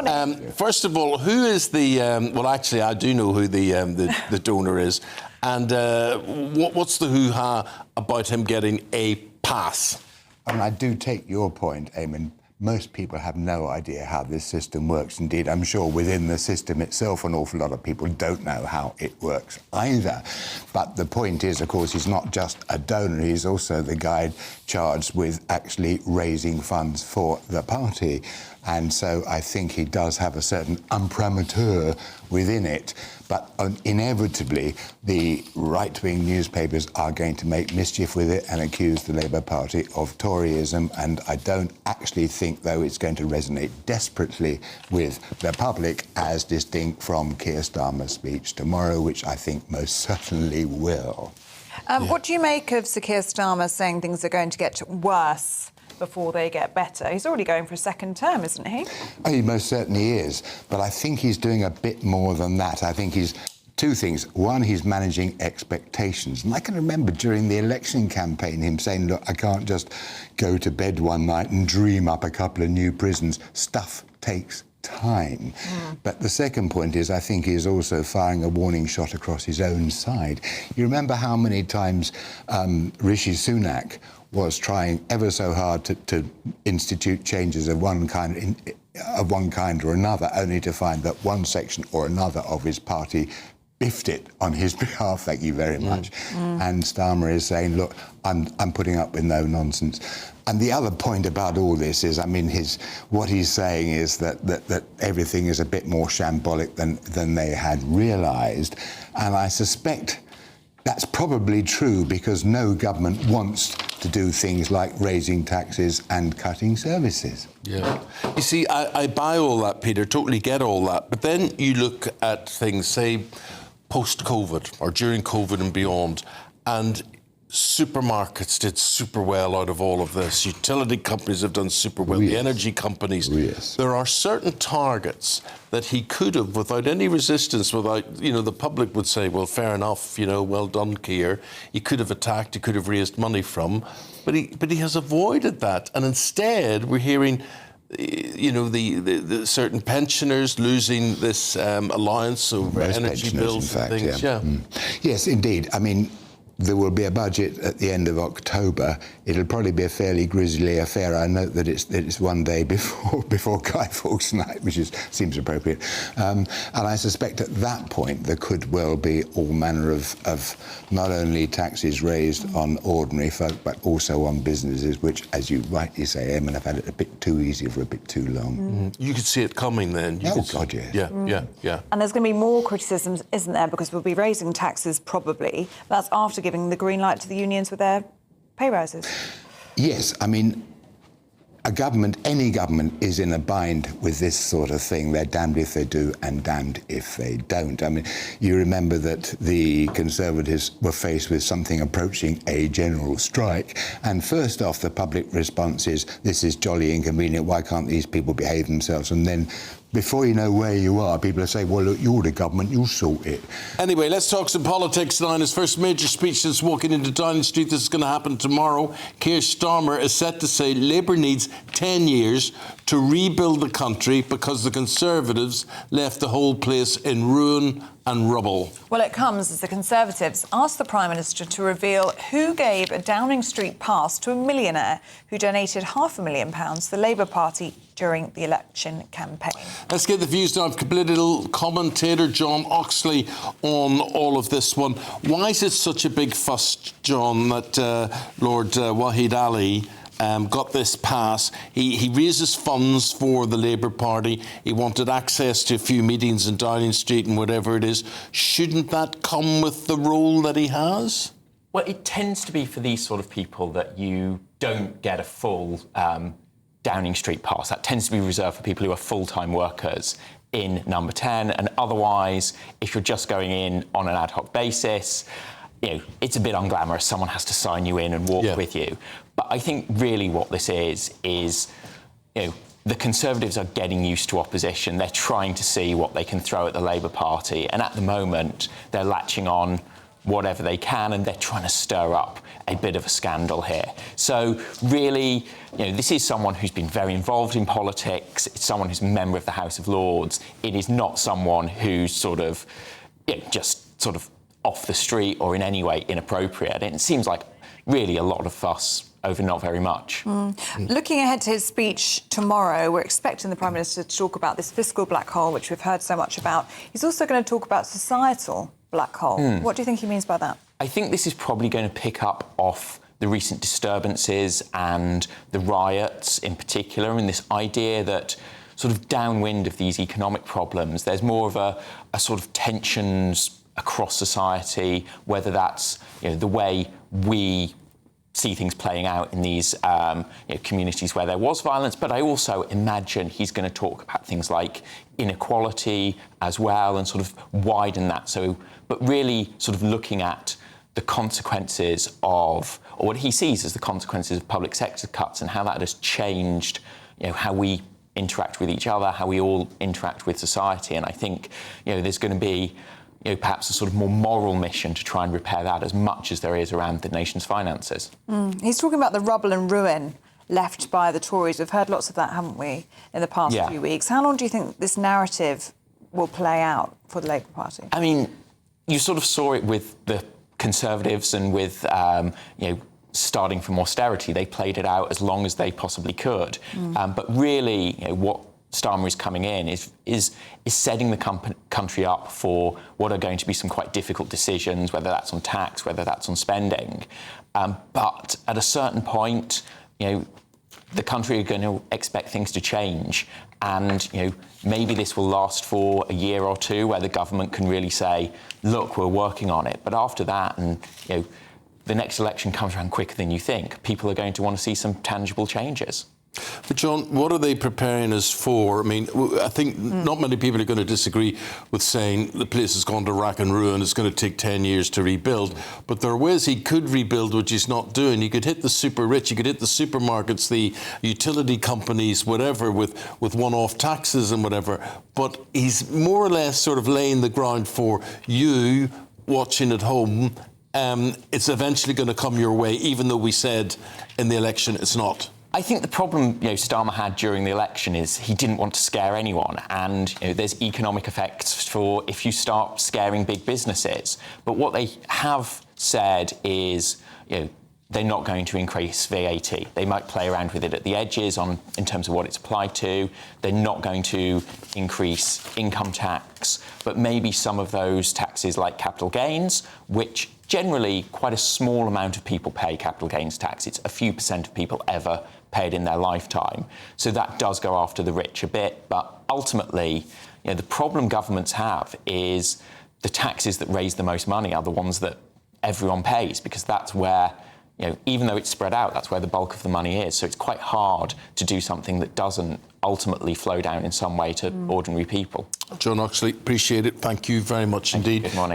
morning. First of all, who is the... well, actually, I do know who the donor is. And what's the hoo-ha about him getting a pass? I mean, I do take your point, Eamon. Most people have no idea how this system works. Indeed, I'm sure within the system itself, an awful lot of people don't know how it works either. But the point is, of course, he's not just a donor, he's also the guy charged with actually raising funds for the party. And so I think he does have a certain imprimatur within it. But inevitably, the right-wing newspapers are going to make mischief with it and accuse the Labour Party of Toryism. And I don't actually think, though, it's going to resonate desperately with the public, as distinct from Keir Starmer's speech tomorrow, which I think most certainly will. What do you make of Sir Keir Starmer saying things are going to get worse before they get better? He's already going for a second term, isn't he? Oh, he most certainly is. But I think he's doing a bit more than that. I think he's... Two things. One, he's managing expectations. And I can remember during the election campaign him saying, look, I can't just go to bed one night and dream up a couple of new prisons. Stuff takes time. But the second point is, I think he's also firing a warning shot across his own side. You remember how many times Rishi Sunak was trying ever so hard to institute changes of one kind or another, only to find that one section or another of his party biffed it on his behalf, thank you very much. And Starmer is saying, look, I'm putting up with no nonsense. And the other point about all this is, I mean, what he's saying is that everything is a bit more shambolic than they had realised. And I suspect that's probably true because no government wants to do things like raising taxes and cutting services. Yeah. You see, I buy all that, Peter, totally get all that. But then you look at things, say, post-COVID or during COVID and beyond, and supermarkets did super well out of all of this. Utility companies have done super well. Yes. The energy companies. Yes. There are certain targets that he could have, without any resistance, without, the public would say, well, fair enough, well done, Keir. He could have attacked, he could have raised money from, but he has avoided that. And instead, we're hearing, the certain pensioners losing this allowance over energy bills and things. Yeah. Yes, indeed. I mean, there will be a budget at the end of October. It'll probably be a fairly grisly affair. I note that it's one day before Guy Fawkes night, which seems appropriate. And I suspect at that point there could well be all manner of not only taxes raised on ordinary folk, but also on businesses, which, as you rightly say, Eamon, have had it a bit too easy for a bit too long. You could see it coming then. God, yes. Yeah. And there's going to be more criticisms, isn't there? Because we'll be raising taxes probably. That's after giving the green light to the unions with their pay rises. Yes, I mean, any government is in a bind with this sort of thing. They're damned if they do and damned if they don't. I mean, you remember that the Conservatives were faced with something approaching a general strike, and first off, the public response is, this is jolly inconvenient, why can't these people behave themselves? And then, before you know where you are, people are saying, well, look, you're the government, you'll sort it. Anyway, let's talk some politics now. In his first major speech since walking into Downing Street, this is going to happen tomorrow. Keir Starmer is set to say Labour needs 10 years to rebuild the country because the Conservatives left the whole place in ruin and rubble. Well, it comes as the Conservatives asked the Prime Minister to reveal who gave a Downing Street pass to a millionaire who donated £500,000 to the Labour Party during the election campaign. Let's get the views now of political commentator John Oxley on all of this one. Why is it such a big fuss, John, that Lord Waheed Alli got this pass? He raises funds for the Labour Party. He wanted access to a few meetings in Downing Street and whatever it is. Shouldn't that come with the role that he has? Well, it tends to be for these sort of people that you don't get a full Downing Street pass. That tends to be reserved for people who are full-time workers in Number 10. And otherwise, if you're just going in on an ad hoc basis, it's a bit unglamorous. Someone has to sign you in and walk with you. But I think really what this is the Conservatives are getting used to opposition. They're trying to see what they can throw at the Labour Party. And at the moment, they're latching on whatever they can, and they're trying to stir up a bit of a scandal here. So really, this is someone who's been very involved in politics. It's someone who's a member of the House of Lords. It is not someone who's just sort of off the street or in any way inappropriate. And it seems like really a lot of fuss over not very much. Looking ahead to his speech tomorrow, we're expecting the Prime Minister to talk about this fiscal black hole, which we've heard so much about. He's also going to talk about societal black hole. What do you think he means by that? I think this is probably going to pick up off the recent disturbances and the riots in particular, and this idea that sort of downwind of these economic problems, there's more of a sort of tensions across society, whether that's the way we see things playing out in these communities where there was violence, but I also imagine he's going to talk about things like inequality as well and sort of widen that. But really sort of looking at the consequences of, or what he sees as the consequences of public sector cuts and how that has changed, how we interact with each other, how we all interact with society. And I think, there's going to be perhaps a sort of more moral mission to try and repair that as much as there is around the nation's finances. He's talking about the rubble and ruin left by the Tories. We've heard lots of that, haven't we, in the past few weeks. How long do you think this narrative will play out for the Labour Party? I mean, you sort of saw it with the Conservatives and with, starting from austerity. They played it out as long as they possibly could. But really, what Starmer is coming in is setting the country up for what are going to be some quite difficult decisions, whether that's on tax, whether that's on spending. But at a certain point, the country are going to expect things to change. And, maybe this will last for a year or two where the government can really say, look, we're working on it. But after that, and, the next election comes around quicker than you think, people are going to want to see some tangible changes. But John, what are they preparing us for? I mean, I think not many people are going to disagree with saying the place has gone to rack and ruin. It's going to take 10 years to rebuild. But there are ways he could rebuild, which he's not doing. You could hit the super rich, you could hit the supermarkets, the utility companies, whatever, with one-off taxes and whatever. But he's more or less sort of laying the ground for you watching at home. It's eventually going to come your way, even though we said in the election it's not. I think the problem Starmer had during the election is he didn't want to scare anyone, and there's economic effects for if you start scaring big businesses. But what they have said is they're not going to increase VAT. They might play around with it at the edges in terms of what it's applied to. They're not going to increase income tax, but maybe some of those taxes like capital gains, which generally quite a small amount of people pay capital gains tax. It's a few % of people ever paid in their lifetime. So that does go after the rich a bit. But ultimately, the problem governments have is the taxes that raise the most money are the ones that everyone pays, because that's where, even though it's spread out, that's where the bulk of the money is. So it's quite hard to do something that doesn't ultimately flow down in some way to ordinary people. John Oxley, appreciate it. Thank you very much indeed. Good morning.